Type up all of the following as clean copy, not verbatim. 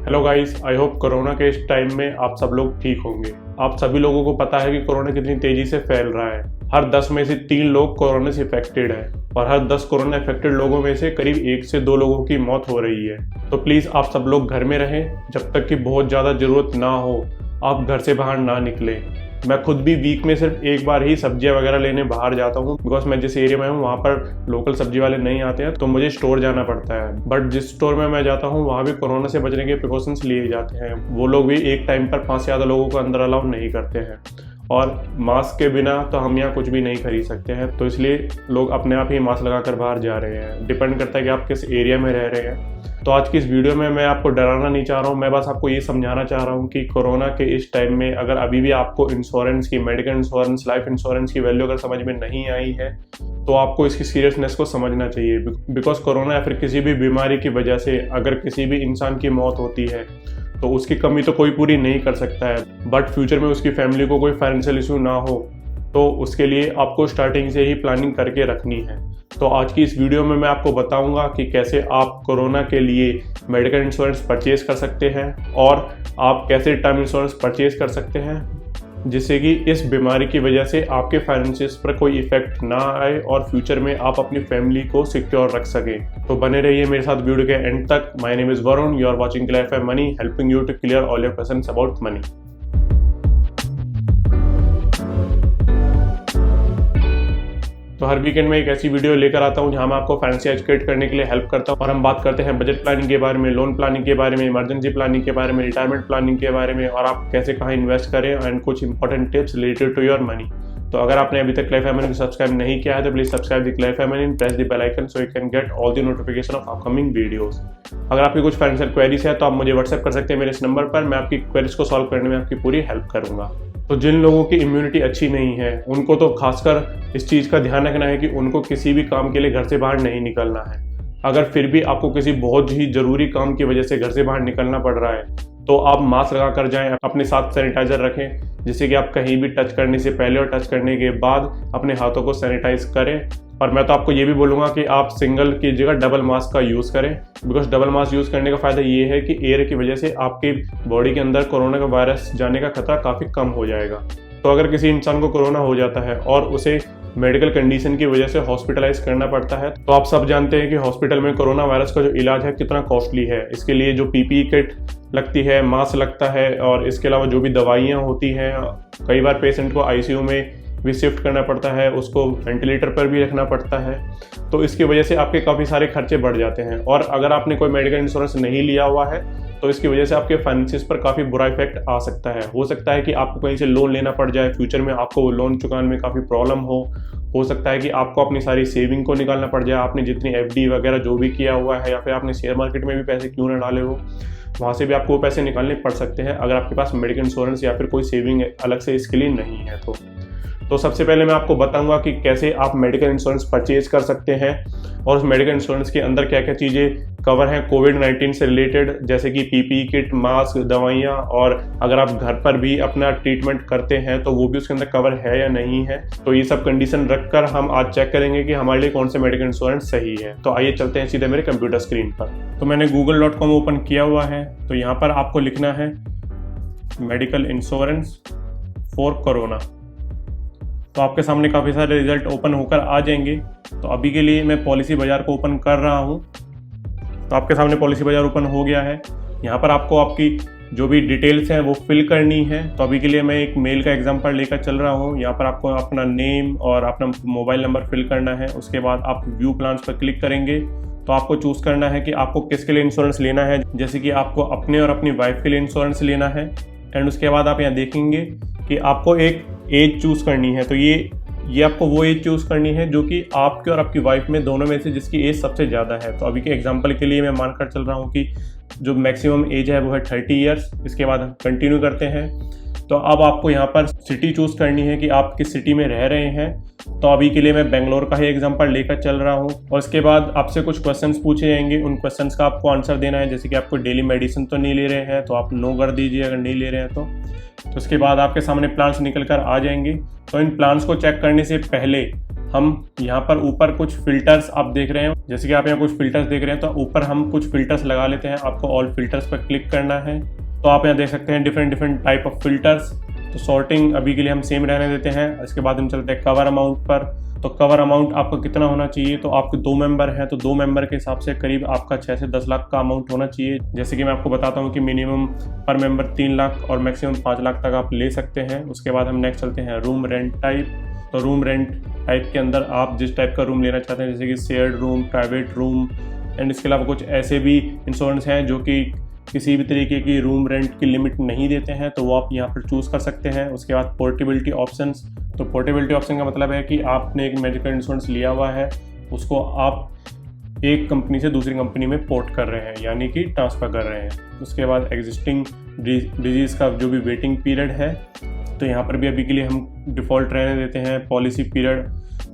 Hello guys, I hope corona के इस time में आप सब लोग ठीक होंगे। आप सभी लोगों को पता है कि कोरोना कितनी तेजी से फैल रहा है। हर 10 में से 3 लोग कोरोना से इफेक्टेड है और हर 10 कोरोना इफेक्टेड लोगों में से करीब 1 से 2 लोगों की मौत हो रही है। तो प्लीज़ आप सब लोग घर में रहें, जब तक कि बहुत ज़्यादा ज़रूरत ना हो आप घर से बाहर ना निकलें। मैं खुद भी वीक में सिर्फ एक बार ही सब्जियां वगैरह लेने बाहर जाता हूँ, बिकॉज मैं जिस एरिया में हूँ वहाँ पर लोकल सब्जी वाले नहीं आते हैं, तो मुझे स्टोर जाना पड़ता है। बट जिस स्टोर में मैं जाता हूँ वहाँ भी कोरोना से बचने के प्रिकॉशंस लिए जाते हैं। वो लोग भी एक टाइम पर 5 से ज़्यादा लोगों को अंदर अलाउ नहीं करते हैं और मास्क के बिना तो हम यहाँ कुछ भी नहीं खरीद सकते हैं। तो इसलिए लोग अपने आप ही मास्क लगाकर बाहर जा रहे हैं। डिपेंड करता है कि आप किस एरिया में रह रहे हैं। तो आज की इस वीडियो में मैं आपको डराना नहीं चाह रहा हूँ, मैं बस आपको ये समझाना चाह रहा हूँ कि कोरोना के इस टाइम में अगर अभी भी आपको इंश्योरेंस की, मेडिकल इंश्योरेंस, लाइफ इंश्योरेंस की वैल्यू अगर समझ में नहीं आई है तो आपको इसकी सीरियसनेस को समझना चाहिए। बिकॉज कोरोना या फिर किसी भी बीमारी की वजह से अगर किसी भी इंसान की मौत होती है तो उसकी कमी तो कोई पूरी नहीं कर सकता है, बट फ्यूचर में उसकी फैमिली को कोई फाइनेंशियल इशू ना हो तो उसके लिए आपको स्टार्टिंग से ही प्लानिंग करके रखनी है। तो आज की इस वीडियो में मैं आपको बताऊंगा कि कैसे आप कोरोना के लिए मेडिकल इंश्योरेंस परचेज कर सकते हैं और आप कैसे टर्म इंश्योरेंस परचेज कर सकते हैं, जिससे कि इस बीमारी की वजह से आपके फाइनेंसेस पर कोई इफेक्ट ना आए और फ्यूचर में आप अपनी फैमिली को सिक्योर रख सकें। तो बने रहिए मेरे साथ वीडियो के एंड तक। My name is Varun, you are watching Clarify Money, helping you to clear all your questions about money. तो हर वीकेंड में एक ऐसी वीडियो लेकर आता हूं जहां मैं आपको फाइनेंशियल एजुकेट करने के लिए हेल्प करता हूं और हम बात करते हैं बजट प्लानिंग के बारे में, लोन प्लानिंग के बारे में, इमरजेंसी प्लानिंग के बारे में, रिटायरमेंट प्लानिंग के बारे में और आप कैसे कहाँ इन्वेस्ट करें एंड कुछ important tips related to your money. तो अगर आपने अभी तक क्लैरिफाई मनी को सब्सक्राइब नहीं किया है तो please subscribe the Clarify Money and press the bell icon so you can get all the notification of upcoming videos. अगर आपकी कुछ फाइनेंशियल क्वेरीज है तो आप मुझे व्हाट्सएप कर सकते हैं मेरे इस नंबर पर। मैं आपकी क्वेरीज को सॉल्व करने में आपकी पूरी हेल्प करूंगा। तो जिन लोगों की इम्यूनिटी अच्छी नहीं है उनको तो खासकर इस चीज़ का ध्यान रखना है कि उनको किसी भी काम के लिए घर से बाहर नहीं निकलना है। अगर फिर भी आपको किसी बहुत ही ज़रूरी काम की वजह से घर से बाहर निकलना पड़ रहा है तो आप मास्क लगा कर जाएं, अपने साथ सैनिटाइजर रखें, जिससे कि आप कहीं भी टच करने से पहले और टच करने के बाद अपने हाथों को सैनिटाइज करें। और मैं तो आपको ये भी बोलूँगा कि आप सिंगल की जगह डबल मास्क का यूज़ करें, बिकॉज डबल मास्क यूज़ करने का फ़ायदा ये है कि एयर की वजह से आपकी बॉडी के अंदर कोरोना का वायरस जाने का खतरा काफ़ी कम हो जाएगा। तो अगर किसी इंसान को कोरोना हो जाता है और उसे मेडिकल कंडीशन की वजह से हॉस्पिटलाइज करना पड़ता है तो आप सब जानते हैं कि हॉस्पिटल में कोरोना वायरस का जो इलाज है कितना कॉस्टली है। इसके लिए जो पीपीई किट लगती है, मास्क लगता है और इसके अलावा जो भी दवाइयाँ होती हैं, कई बार पेशेंट को आईसीयू में भी शिफ्ट करना पड़ता है, उसको वेंटिलेटर पर भी रखना पड़ता है। तो इसकी वजह से आपके काफ़ी सारे खर्चे बढ़ जाते हैं और अगर आपने कोई मेडिकल इंश्योरेंस नहीं लिया हुआ है तो इसकी वजह से आपके फाइनेंसिस पर काफ़ी बुरा इफेक्ट आ सकता है। हो सकता है कि आपको कहीं से लोन लेना पड़ जाए, फ्यूचर में आपको वो लोन चुकाने में काफ़ी प्रॉब्लम हो सकता है कि आपको अपनी सारी सेविंग को निकालना पड़ जाए। आपने जितनी एफडी वगैरह जो भी किया हुआ है या फिर आपने शेयर मार्केट में भी पैसे क्यों ना डाले हो, वहाँ से भी आपको वो पैसे निकालने पड़ सकते हैं अगर आपके पास मेडिकल इंश्योरेंस या फिर कोई सेविंग अलग से इसके लिए नहीं है। तो सबसे पहले मैं आपको बताऊंगा कि कैसे आप मेडिकल इंश्योरेंस परचेज कर सकते हैं और उस मेडिकल इंश्योरेंस के अंदर क्या क्या चीज़ें कवर हैं कोविड-19 से रिलेटेड, जैसे कि पीपीई किट, मास्क, दवाइयाँ, और अगर आप घर पर भी अपना ट्रीटमेंट करते हैं तो वो भी उसके अंदर कवर है या नहीं है। तो ये सब कंडीशन रखकर हम आज चेक करेंगे कि हमारे लिए कौन से मेडिकल इंश्योरेंस सही है। तो आइए चलते हैं सीधे मेरे कंप्यूटर स्क्रीन पर। तो मैंने google.com ओपन किया हुआ है। तो यहाँ पर आपको लिखना है मेडिकल इंश्योरेंस फॉर कोरोना। तो आपके सामने काफ़ी सारे रिजल्ट ओपन होकर आ जाएंगे। तो अभी के लिए मैं पॉलिसी बाजार को ओपन कर रहा हूँ। तो आपके सामने पॉलिसी बाजार ओपन हो गया है। यहाँ पर आपको आपकी जो भी डिटेल्स हैं वो फिल करनी है। तो अभी के लिए मैं एक मेल का एग्जांपल लेकर चल रहा हूँ। यहाँ पर आपको अपना नेम और अपना मोबाइल नंबर फिल करना है। उसके बाद आप व्यू प्लान्स पर क्लिक करेंगे तो आपको चूज़ करना है कि आपको किसके लिए इंश्योरेंस लेना है, जैसे कि आपको अपने और अपनी वाइफ के लिए इंश्योरेंस लेना है। एंड उसके बाद आप यहाँ देखेंगे कि आपको एक एज चूज़ करनी है। तो ये आपको वो एज चूज़ करनी है जो कि आपके और आपकी वाइफ में दोनों में से जिसकी एज सबसे ज़्यादा है। तो अभी के एग्जांपल के लिए मैं मानकर चल रहा हूँ कि जो मैक्सिमम एज है वो है 30 ईयर्स। इसके बाद हम कंटिन्यू करते हैं। तो अब आपको यहाँ पर सिटी चूज़ करनी है कि आप किस सिटी में रह रहे हैं। तो अभी के लिए मैं बेंगलोर का ही एग्जांपल लेकर चल रहा हूँ। और इसके बाद आपसे कुछ क्वेश्चंस पूछे जाएंगे, उन क्वेश्चंस का आपको आंसर देना है, जैसे कि आपको डेली मेडिसिन तो नहीं ले रहे हैं तो आप नो कर दीजिए अगर नहीं ले रहे हैं तो। उसके बाद आपके सामने प्लान्स निकल कर आ जाएंगे। तो इन प्लान्स को चेक करने से पहले हम यहाँ पर ऊपर कुछ फिल्टर्स आप देख रहे हैं, जैसे कि आप यहाँ कुछ फिल्टर्स देख रहे हैं, तो ऊपर हम कुछ फिल्टर्स लगा लेते हैं। आपको ऑल फिल्टर्स पर क्लिक करना है, तो आप यहाँ देख सकते हैं डिफरेंट टाइप ऑफ फिल्टर्स। तो सॉर्टिंग अभी के लिए हम सेम रहने देते हैं। इसके बाद हम चलते हैं कवर अमाउंट पर। तो कवर अमाउंट आपको कितना होना चाहिए, तो आपके 2 मेंबर हैं तो 2 मेंबर के हिसाब से करीब आपका 6 से 10 लाख का अमाउंट होना चाहिए। जैसे कि मैं आपको बताता हूँ कि मिनिमम पर मेंबर 3 लाख और मैक्सिमम 5 लाख तक आप ले सकते हैं। उसके बाद हम नेक्स्ट चलते हैं रूम रेंट टाइप। तो रूम रेंट टाइप के अंदर आप जिस टाइप का रूम लेना चाहते हैं, जैसे कि shared room, private room, and इसके अलावा कुछ ऐसे भी इंश्योरेंस हैं जो कि किसी भी तरीके की रूम रेंट की लिमिट नहीं देते हैं, तो वो आप यहाँ पर चूज़ कर सकते हैं। उसके बाद पोर्टेबिलिटी ऑप्शंस। तो पोर्टेबिलिटी ऑप्शन का मतलब है कि आपने एक मेडिकल इंश्योरेंस लिया हुआ है, उसको आप एक कंपनी से दूसरी कंपनी में पोर्ट कर रहे हैं, यानी कि ट्रांसफ़र कर रहे हैं। उसके बाद एग्जिस्टिंग डिजीज़ का जो भी वेटिंग पीरियड है, तो यहाँ पर भी अभी के लिए हम डिफ़ॉल्ट रहने देते हैं। पॉलिसी पीरियड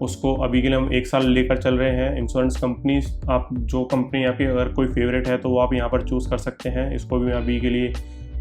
उसको अभी के लिए हम 1 साल लेकर चल रहे हैं। इंश्योरेंस कंपनी, आप जो कंपनी आपकी अगर कोई फेवरेट है तो वो आप यहाँ पर चूज़ कर सकते हैं। इसको भी मैं अभी के लिए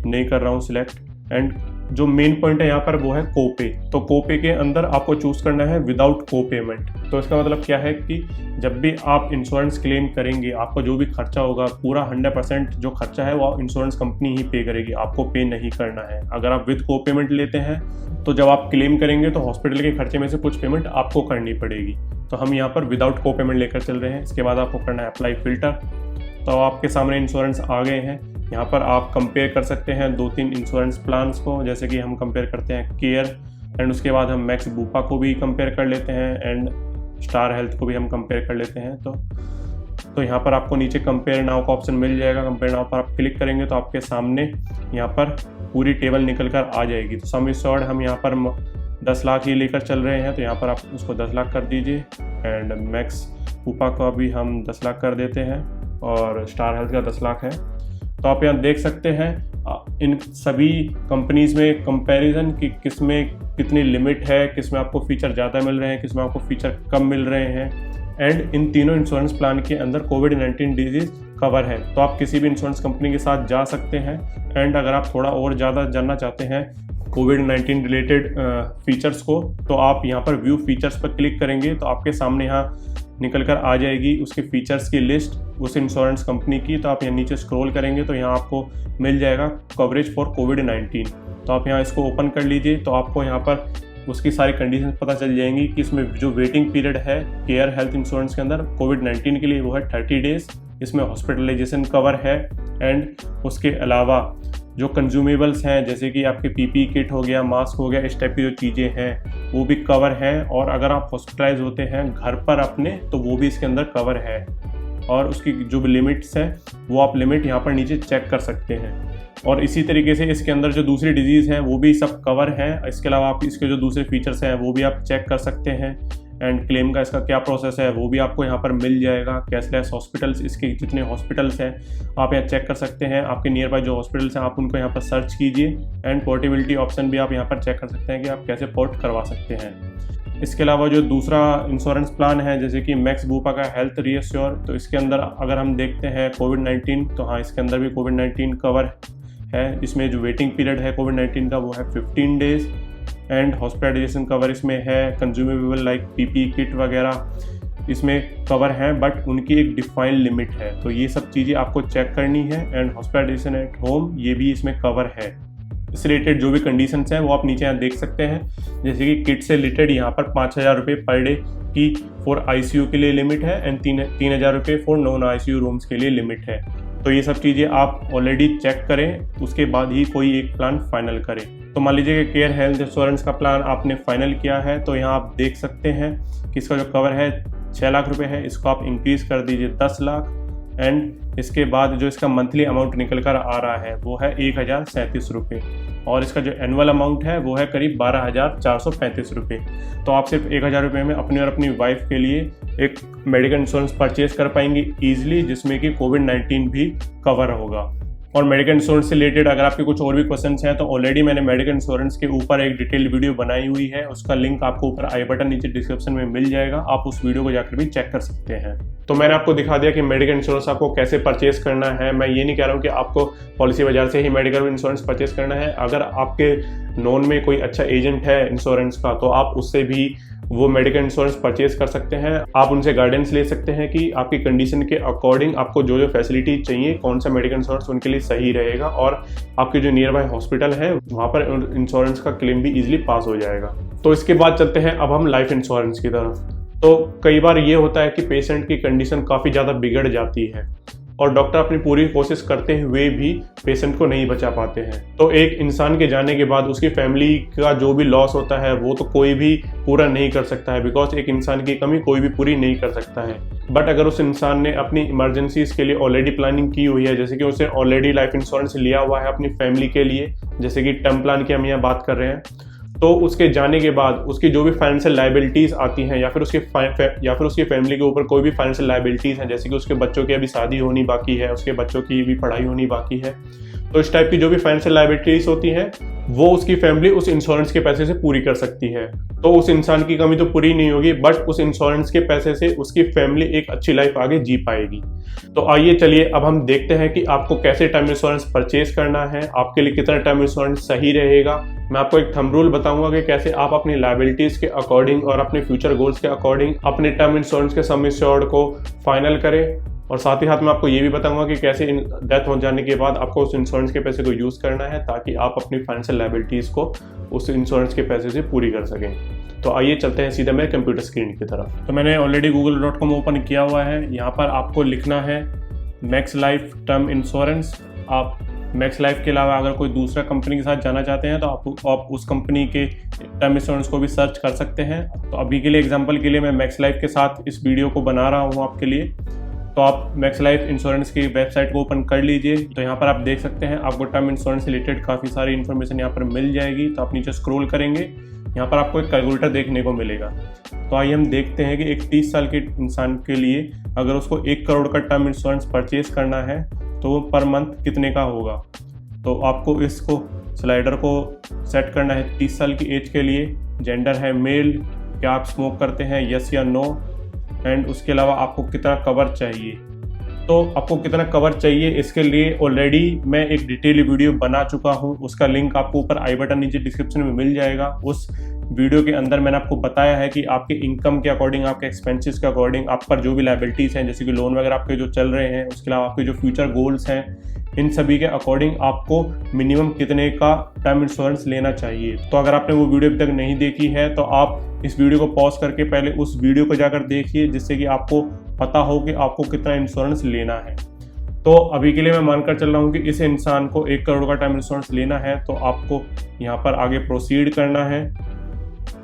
नहीं कर रहा हूँ सिलेक्ट। एंड जो मेन पॉइंट है यहाँ पर वो है कोपे। तो कोपे के अंदर आपको चूज़ करना है विदाउट को पेमेंट। तो इसका मतलब क्या है कि जब भी आप इंश्योरेंस क्लेम करेंगे, आपका जो भी खर्चा होगा पूरा 100% जो खर्चा है वो इंश्योरेंस कंपनी ही पे करेगी, आपको पे नहीं करना है। अगर आप विद को पेमेंट लेते हैं तो जब आप क्लेम करेंगे तो हॉस्पिटल के खर्चे में से कुछ पेमेंट आपको करनी पड़ेगी। तो हम यहाँ पर विदाउट को पेमेंट लेकर चल रहे हैं। इसके बाद आपको करना है अप्लाई फ़िल्टर। तो आपके सामने इंश्योरेंस आ गए हैं। यहाँ पर आप कंपेयर कर सकते हैं 2-3 इंश्योरेंस प्लान्स को, जैसे कि हम कंपेयर करते हैं केयर, एंड उसके बाद हम मैक्स बूपा को भी कंपेयर कर लेते हैं, एंड स्टार हेल्थ को भी हम कंपेयर कर लेते हैं। तो यहाँ पर आपको नीचे कंपेयर नाउ का ऑप्शन मिल जाएगा। कंपेयर नाउ पर आप क्लिक करेंगे तो आपके सामने यहाँ पर पूरी टेबल निकल कर आ जाएगी। तो सम एश्योर्ड हम यहाँ पर 10 लाख ही लेकर चल रहे हैं, तो यहाँ पर आप उसको 10 लाख कर दीजिए। एंड मैक्स बूपा का भी हम 10 लाख कर देते हैं, और स्टार हेल्थ का 10 लाख है। तो आप यहाँ देख सकते हैं इन सभी कंपनीज़ में कंपैरिजन कि किस में कितनी लिमिट है, किस में आपको फ़ीचर ज़्यादा मिल रहे हैं, किस में आपको फ़ीचर कम मिल रहे हैं। एंड इन तीनों इंश्योरेंस प्लान के अंदर कोविड-19 डिजीज़ कवर है, तो आप किसी भी इंश्योरेंस कंपनी के साथ जा सकते हैं। एंड अगर आप थोड़ा और ज़्यादा जानना चाहते हैं कोविड-19 रिलेटेड फीचर्स को, तो आप यहाँ पर व्यू फीचर्स पर क्लिक करेंगे तो आपके सामने यहाँ निकल कर आ जाएगी उसके फीचर्स की लिस्ट उस इंश्योरेंस कंपनी की। तो आप यहाँ नीचे स्क्रॉल करेंगे तो यहाँ आपको मिल जाएगा कवरेज फॉर कोविड-19। तो आप यहाँ इसको ओपन कर लीजिए, तो आपको यहाँ पर उसकी सारी कंडीशन पता चल जाएंगी कि इसमें जो वेटिंग पीरियड है केयर हेल्थ इंश्योरेंस के अंदर कोविड-19 के लिए वो है 30 डेज़। इसमें हॉस्पिटलाइजेशन कवर है, एंड उसके अलावा जो कंज्यूमेबल्स हैं जैसे कि आपके पीपी किट हो गया, मास्क हो गया, इस टाइप की जो चीज़ें हैं वो भी कवर हैं। और अगर आप हॉस्पिटलाइज होते हैं घर पर अपने, तो वो भी इसके अंदर कवर है। और उसकी जो भी लिमिट्स हैं वो आप लिमिट यहाँ पर नीचे चेक कर सकते हैं। और इसी तरीके से इसके अंदर जो दूसरी डिजीज़ हैं वो भी सब कवर हैं। इसके अलावा आप इसके जो दूसरे फीचर्स हैं वो भी आप चेक कर सकते हैं। एंड क्लेम का इसका क्या प्रोसेस है वो भी आपको यहाँ पर मिल जाएगा। कैशलेस हॉस्पिटल्स, इसके जितने हॉस्पिटल्स हैं आप यहाँ चेक कर सकते हैं। आपके नियर बाय जो हॉस्पिटल्स हैं आप उनको यहाँ पर सर्च कीजिए। एंड पोर्टेबिलिटी ऑप्शन भी आप यहाँ पर चेक कर सकते हैं कि आप कैसे पोर्ट करवा सकते हैं। इसके अलावा जो दूसरा इंश्योरेंस प्लान है जैसे कि मैक्स बूपा का हेल्थ रीअश्योर, तो इसके अंदर अगर हम देखते हैं कोविड-19, तो हाँ इसके अंदर भी कोविड-19 कवर है। इसमें जो वेटिंग पीरियड है कोविड-19 का वो है 15 डेज़। एंड हॉस्पिटलाइजेशन कवर इसमें है, कंज्यूमेबल लाइक पीपी किट वगैरह इसमें कवर हैं, बट उनकी एक डिफाइंड लिमिट है। तो ये सब चीज़ें आपको चेक करनी है। एंड हॉस्पिटलाइजेशन एट होम ये भी इसमें कवर है। इससे रिलेटेड जो भी कंडीशंस हैं वो आप नीचे यहाँ देख सकते हैं। जैसे कि किट से रिलेटेड यहाँ पर 5,000 रुपये पर डे की फॉर ICU के लिए लिमिट है, एंड 3,000 रुपये फॉर नॉन ICU रूम्स के लिए लिमिट है। तो ये सब चीज़ें आप ऑलरेडी चेक करें, उसके बाद ही कोई एक प्लान फाइनल करें। तो मान लीजिए कि केयर हेल्थ इंश्योरेंस का प्लान आपने फाइनल किया है, तो यहाँ आप देख सकते हैं कि इसका जो कवर है 6 लाख रुपए है, इसको आप इंक्रीज़ कर दीजिए 10 लाख। एंड इसके बाद जो इसका मंथली अमाउंट निकल कर आ रहा है वो है 1,037 रुपये, और इसका जो एनुअल अमाउंट है वो है करीब 12,435 रुपये। तो आप सिर्फ 1,000 रुपये में अपने और अपनी वाइफ के लिए एक मेडिकल इंश्योरेंस परचेज कर पाएंगे ईजिली, जिसमें कि कोविड-19 भी कवर होगा। और मेडिकल इंश्योरेंस से रिलेटेड अगर आपके कुछ और भी क्वेश्चंस हैं तो ऑलरेडी मैंने मेडिकल इंश्योरेंस के ऊपर एक डिटेल्ड वीडियो बनाई हुई है, उसका लिंक आपको ऊपर आई बटन नीचे डिस्क्रिप्शन में मिल जाएगा, आप उस वीडियो को जाकर भी चेक कर सकते हैं। तो मैंने आपको दिखा दिया कि मेडिकल इंश्योरेंस आपको कैसे परचेज करना है। मैं ये नहीं कह रहा हूँ कि आपको पॉलिसी बाजार से ही मेडिकल इंश्योरेंस परचेज करना है। अगर आपके नॉन में कोई अच्छा एजेंट है इंश्योरेंस का तो आप उससे भी वो मेडिकल इंश्योरेंस परचेज कर सकते हैं। आप उनसे गाइडेंस ले सकते हैं कि आपकी कंडीशन के अकॉर्डिंग आपको जो जो फैसिलिटी चाहिए, कौन सा मेडिकल इंश्योरेंस उनके लिए सही रहेगा, और आपके जो नियर बाय हॉस्पिटल है वहाँ पर इंश्योरेंस का क्लेम भी इजीली पास हो जाएगा। तो इसके बाद चलते हैं अब हम लाइफ इंश्योरेंस की तरफ। तो कई बार ये होता है कि पेशेंट की कंडीशन काफ़ी ज़्यादा बिगड़ जाती है और डॉक्टर अपनी पूरी कोशिश करते हुए भी पेशेंट को नहीं बचा पाते हैं। तो एक इंसान के जाने के बाद उसकी फैमिली का जो भी लॉस होता है वो तो कोई भी पूरा नहीं कर सकता है, बिकॉज एक इंसान की कमी कोई भी पूरी नहीं कर सकता है। बट अगर उस इंसान ने अपनी इमरजेंसीज के लिए ऑलरेडी प्लानिंग की हुई है, जैसे कि उसने ऑलरेडी लाइफ इंश्योरेंस लिया हुआ है अपनी फैमिली के लिए, जैसे कि टर्म प्लान की हम यहाँ बात कर रहे हैं, तो उसके जाने के बाद उसकी जो भी फाइनेंशियल लाइबिलिटीज़ आती हैं या फिर उसकी फैमिली के ऊपर कोई भी फाइनेंशियल लाइबिलिटीज़ हैं, जैसे कि उसके बच्चों की अभी शादी होनी बाकी है, उसके बच्चों की भी पढ़ाई होनी बाकी है, तो इस टाइप की जो भी फाइनेंशियल लाइबिलिटीज़ होती हैं वो उसकी फैमिली उस इंश्योरेंस के पैसे से पूरी कर सकती है। तो उस इंसान की कमी तो पूरी नहीं होगी, बट उस इंश्योरेंस के पैसे से उसकी फैमिली एक अच्छी लाइफ आगे जी पाएगी। तो आइए चलिए अब हम देखते हैं कि आपको कैसे टर्म इंश्योरेंस परचेज करना है, आपके लिए कितना टर्म इंश्योरेंस सही रहेगा। मैं आपको एक थंब रूल बताऊंगा कि कैसे आप अपनी लायबिलिटीज़ के अकॉर्डिंग और अपने फ्यूचर गोल्स के अकॉर्डिंग अपने टर्म इंश्योरेंस के सम इंश्योर्ड को फाइनल करें, और साथ ही साथ मैं आपको ये भी बताऊंगा कि कैसे डेथ हो जाने के बाद आपको उस इंश्योरेंस के पैसे को यूज़ करना है ताकि आप अपनी फाइनेंशियल लायबिलिटीज़ को उस इंश्योरेंस के पैसे से पूरी कर सकें। तो आइए चलते हैं सीधा मेरे कंप्यूटर स्क्रीन की तरफ। तो मैंने ऑलरेडी google.com ओपन किया हुआ है। यहाँ पर आपको लिखना है मैक्स लाइफ टर्म इंश्योरेंस। आप मैक्स लाइफ के अलावा अगर कोई दूसरा कंपनी के साथ जाना चाहते हैं तो आप उस कंपनी के टर्म इंश्योरेंस को भी सर्च कर सकते हैं। तो अभी के लिए एग्जांपल के लिए मैं मैक्स लाइफ के साथ इस वीडियो को बना रहा हूँ आपके लिए। तो आप मैक्स लाइफ इंश्योरेंस की वेबसाइट को ओपन कर लीजिए। तो यहाँ पर आप देख सकते हैं आपको टर्म इंश्योरेंस से रिलेटेड काफ़ी सारी इन्फॉर्मेशन यहाँ पर मिल जाएगी। तो आप नीचे स्क्रॉल करेंगे, यहाँ पर आपको एक कैलकुलेटर देखने को मिलेगा। तो आइए हम देखते हैं कि एक 30 साल के इंसान के लिए अगर उसको 1 करोड़ का टर्म इंश्योरेंस परचेज करना है तो वो पर मंथ कितने का होगा। तो आपको इसको स्लाइडर को सेट करना है 30 साल की एज के लिए। जेंडर है मेल, क्या आप स्मोक करते हैं, यस या नो, एंड उसके अलावा आपको कितना कवर चाहिए। तो आपको कितना कवर चाहिए इसके लिए ऑलरेडी मैं एक डिटेल वीडियो बना चुका हूँ, उसका लिंक आपको ऊपर आई बटन नीचे डिस्क्रिप्शन में मिल जाएगा। उस वीडियो के अंदर मैंने आपको बताया है कि आपके इनकम के अकॉर्डिंग, आपके एक्सपेंसेस के अकॉर्डिंग, आप पर जो भी लायबिलिटीज़ हैं जैसे कि लोन वगैरह आपके जो चल रहे हैं, उसके अलावा आपके जो फ्यूचर गोल्स हैं, इन सभी के अकॉर्डिंग आपको मिनिमम कितने का टर्म इंश्योरेंस लेना चाहिए। तो अगर आपने वो वीडियो अभी तक नहीं देखी है तो आप इस वीडियो को पॉज करके पहले उस वीडियो को जाकर देखिए, जिससे कि आपको पता हो कि आपको कितना इंश्योरेंस लेना है। तो अभी के लिए मैं मानकर चल रहा हूँ कि इस इंसान को 1 करोड़ का टर्म इंश्योरेंस लेना है, तो आपको यहाँ पर आगे प्रोसीड करना है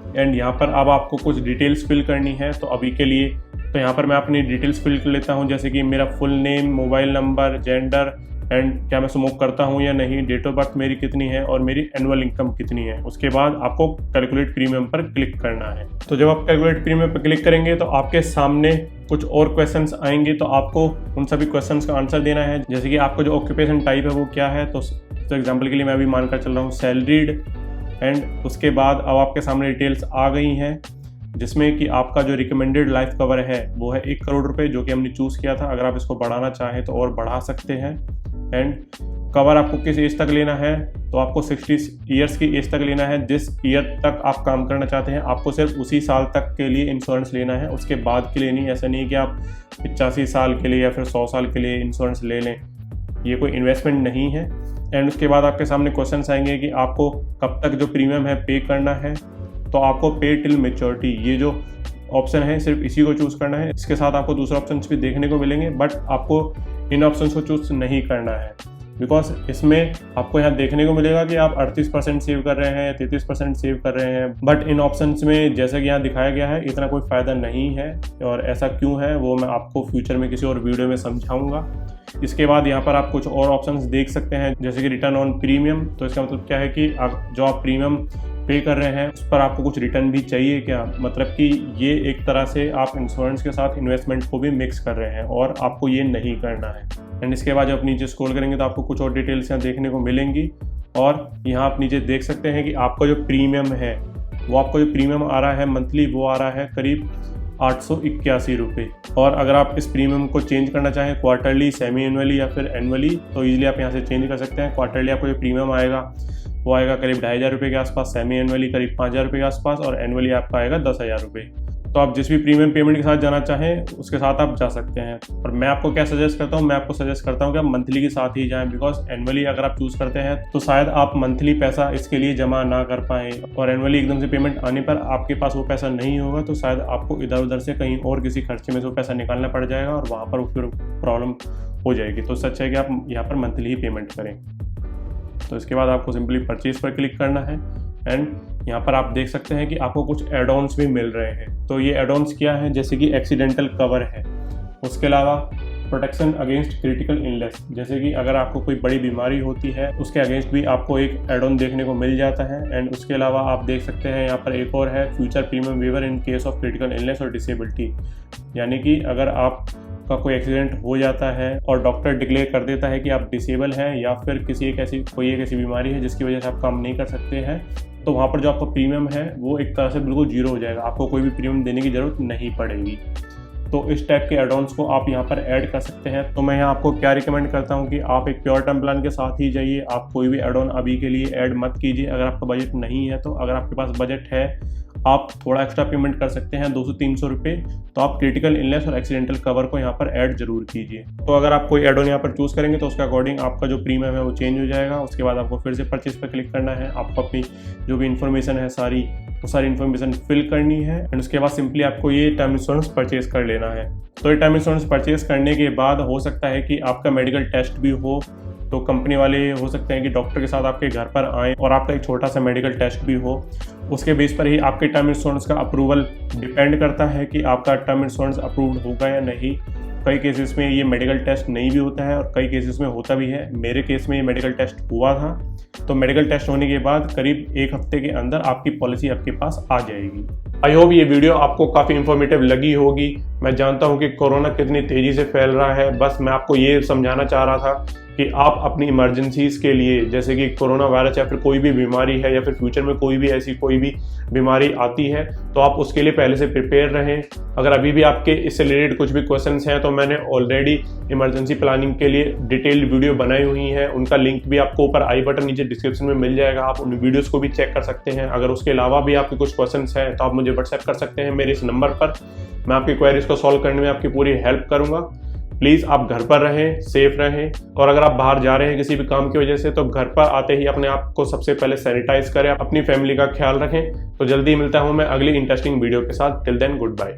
एंड यहाँ पर अब आपको कुछ डिटेल्स फिल करनी है। तो अभी के लिए तो यहाँ पर मैं अपनी डिटेल्स फिल कर लेता हूँ, जैसे कि मेरा full name, mobile number, gender and क्या मैं स्मोक करता हूँ या नहीं, डेट ऑफ बर्थ मेरी कितनी है और मेरी एनुअल इनकम कितनी है। उसके बाद आपको कैलकुलेट प्रीमियम पर क्लिक करना है। तो जब आप कैलकुलेट प्रीमियम पर क्लिक करेंगे तो आपके सामने कुछ और क्वेश्चंस आएंगे, तो आपको उन सभी क्वेश्चंस का आंसर देना है। जैसे कि आपको जो ऑक्यूपेशन टाइप है वो क्या है, तो एग्जाम्पल के लिए मैं अभी मानकर चल रहा हूँ सैलरीड, एंड उसके बाद अब आपके सामने डिटेल्स आ गई हैं, जिसमें कि आपका जो रिकमेंडेड लाइफ कवर है वो है 1 करोड़ रुपए, जो कि हमने चूज़ किया था। अगर आप इसको बढ़ाना चाहें तो और बढ़ा सकते हैं। एंड कवर आपको किस एज तक लेना है, तो आपको 60 ईयर्स की एज तक लेना है। जिस ईयर तक आप काम करना चाहते हैं आपको सिर्फ उसी साल तक के लिए इंश्योरेंस लेना है, उसके बाद के लिए नहीं। ऐसा नहीं कि आप 85 साल के लिए या फिर 100 साल के लिए इंश्योरेंस ले लें, ये कोई इन्वेस्टमेंट नहीं है। एंड उसके बाद आपके सामने क्वेश्चन आएंगे कि आपको कब तक जो प्रीमियम है पे करना है। तो आपको पे टिल मेच्योरिटी, ये जो ऑप्शन है सिर्फ इसी को चूज़ करना है। इसके साथ आपको दूसरे ऑप्शन भी देखने को मिलेंगे, बट आपको इन ऑप्शंस को चूज़ नहीं करना है, बिकॉज इसमें आपको यहाँ देखने को मिलेगा कि आप 38% सेव कर रहे हैं, 33% सेव कर रहे हैं, बट इन ऑप्शंस में जैसे कि यहाँ दिखाया गया है इतना कोई फ़ायदा नहीं है। और ऐसा क्यों है वो मैं आपको फ्यूचर में किसी और वीडियो में समझाऊंगा। इसके बाद यहाँ पर आप कुछ और ऑप्शंस देख सकते हैं, जैसे कि रिटर्न ऑन प्रीमियम। तो इसका मतलब क्या है कि आप जो आप प्रीमियम पे कर रहे हैं उस पर आपको कुछ रिटर्न भी चाहिए क्या, मतलब कि ये एक तरह से आप इंश्योरेंस के साथ इन्वेस्टमेंट को भी मिक्स कर रहे हैं और आपको ये नहीं करना है। एंड इसके बाद जब आप नीचे स्क्रॉल करेंगे तो आपको कुछ और डिटेल्स यहाँ देखने को मिलेंगी, और यहाँ आप नीचे देख सकते हैं कि आपका जो प्रीमियम है वो आपको जो प्रीमियम आ रहा है मंथली वो आ रहा है करीब 881 रुपये। और अगर आप इस प्रीमियम को चेंज करना चाहें क्वार्टरली, सेमी एनुअली या फिर एनुअली, तो ईजिली आप यहाँ से चेंज कर सकते हैं। क्वार्टरली आपको जो प्रीमियम आएगा वो आएगा करीब 2,500 रुपये के आसपास, सेमी एनुअली करीब 5,000 रुपये के आसपास, और एनुअली आपका आएगा 10,000 रुपये। तो आप जिस भी प्रीमियम पेमेंट के साथ जाना चाहें उसके साथ आप जा सकते हैं। और मैं आपको क्या सजेस्ट करता हूँ, मैं आपको सजेस्ट करता हूँ कि आप मंथली के साथ ही जाएं, बिकॉज एनुअली अगर आप चूज़ करते हैं तो शायद आप मंथली पैसा इसके लिए जमा ना कर पाएँ, और एनुअली एकदम से पेमेंट आने पर आपके पास वो पैसा नहीं होगा तो शायद आपको इधर उधर से कहीं और किसी खर्चे में से वो पैसा निकालना पड़ जाएगा और वहाँ पर फिर प्रॉब्लम हो जाएगी। तो सच है कि आप यहाँ पर मंथली ही पेमेंट करें। तो इसके बाद आपको सिंपली परचेज पर क्लिक करना है, एंड यहाँ पर आप देख सकते हैं कि आपको कुछ एड ऑन्स भी मिल रहे हैं। तो ये एड ऑन्स क्या है, जैसे कि एक्सीडेंटल कवर है, उसके अलावा प्रोटेक्शन अगेंस्ट क्रिटिकल इलनेस, जैसे कि अगर आपको कोई बड़ी बीमारी होती है उसके अगेंस्ट भी आपको एक एड ऑन देखने को मिल जाता है। एंड उसके अलावा आप देख सकते हैं यहाँ पर एक और है, future premium waiver in case of critical illness और डिसेबिलिटी, यानी कि अगर आप का कोई एक्सीडेंट हो जाता है और डॉक्टर डिक्लेयर कर देता है कि आप डिसेबल हैं या फिर कोई एक ऐसी बीमारी है जिसकी वजह से आप काम नहीं कर सकते हैं, तो वहाँ पर जो आपका प्रीमियम है वो एक तरह से बिल्कुल जीरो हो जाएगा, आपको कोई भी प्रीमियम देने की ज़रूरत नहीं पड़ेगी। तो इस टाइप के एड ऑन्स को आप यहाँ पर ऐड कर सकते हैं। तो मैं यहाँ आपको क्या रिकमेंड करता हूँ कि आप एक प्योर टर्म प्लान के साथ ही जाइए, आप कोई भी एड ऑन अभी के लिए ऐड मत कीजिए अगर आपका बजट नहीं है। तो अगर आपके पास बजट है, आप थोड़ा एक्स्ट्रा पेमेंट कर सकते हैं 200-300 रुपये, तो आप क्रिटिकल इलनेस और एक्सीडेंटल कवर को यहाँ पर ऐड जरूर कीजिए। तो अगर आप कोई एड ऑन यहाँ पर चूज़ करेंगे तो उसके अकॉर्डिंग आपका जो प्रीमियम है वो चेंज हो जाएगा। उसके बाद आपको फिर से परचेज पर क्लिक करना है, आपको अपनी जो भी इन्फॉर्मेशन है वो सारी इन्फॉर्मेशन फिल करनी है, एंड उसके बाद सिंपली आपको ये टर्म इंश्योरेंस परचेज कर लेना है। तो ये टर्म इंश्योरेंस परचेज करने के बाद हो सकता है कि आपका मेडिकल टेस्ट भी हो, तो कंपनी वाले हो सकते हैं कि डॉक्टर के साथ आपके घर पर आएँ और आपका एक छोटा सा मेडिकल टेस्ट भी हो। उसके बेस पर ही आपके टर्म इंश्योरेंस का अप्रूवल डिपेंड करता है कि आपका टर्म इंश्योरेंस अप्रूव्ड होगा या नहीं। कई केसेस में ये मेडिकल टेस्ट नहीं भी होता है और कई केसेस में होता भी है। मेरे केस में ये मेडिकल टेस्ट हुआ था, तो मेडिकल टेस्ट होने के बाद करीब 1 हफ्ते के अंदर आपकी पॉलिसी आपके पास आ जाएगी। आई होप ये वीडियो आपको काफ़ी इन्फॉर्मेटिव लगी होगी। मैं जानता हूँ कि कोरोना कितनी तेज़ी से फैल रहा है, बस मैं आपको ये समझाना चाह रहा था कि आप अपनी इमरजेंसीज़ के लिए, जैसे कि कोरोना वायरस या फिर कोई भी बीमारी है या फिर फ्यूचर में कोई भी बीमारी आती है, तो आप उसके लिए पहले से प्रिपेयर रहें। अगर अभी भी आपके इससे रिलेटेड कुछ भी क्वेश्चंस हैं तो मैंने ऑलरेडी इमरजेंसी प्लानिंग के लिए डिटेल्ड वीडियो बनाई हुई हैं, उनका लिंक भी आपको ऊपर आई बटन नीचे डिस्क्रिप्शन में मिल जाएगा, आप उन वीडियोज़ को भी चेक कर सकते हैं। अगर उसके अलावा भी आपके कुछ क्वेश्चंस हैं तो आप मुझे व्हाट्सएप कर सकते हैं मेरे इस नंबर पर, मैं आपकी क्वेरीज को सॉल्व करने में आपकी पूरी हेल्प करूंगा। प्लीज़ आप घर पर रहें, सेफ रहें, और अगर आप बाहर जा रहे हैं किसी भी काम की वजह से तो घर पर आते ही अपने आप को सबसे पहले सैनिटाइज करें, अपनी फैमिली का ख्याल रखें। तो जल्दी मिलता हूं मैं अगली इंटरेस्टिंग वीडियो के साथ। Till then good bye.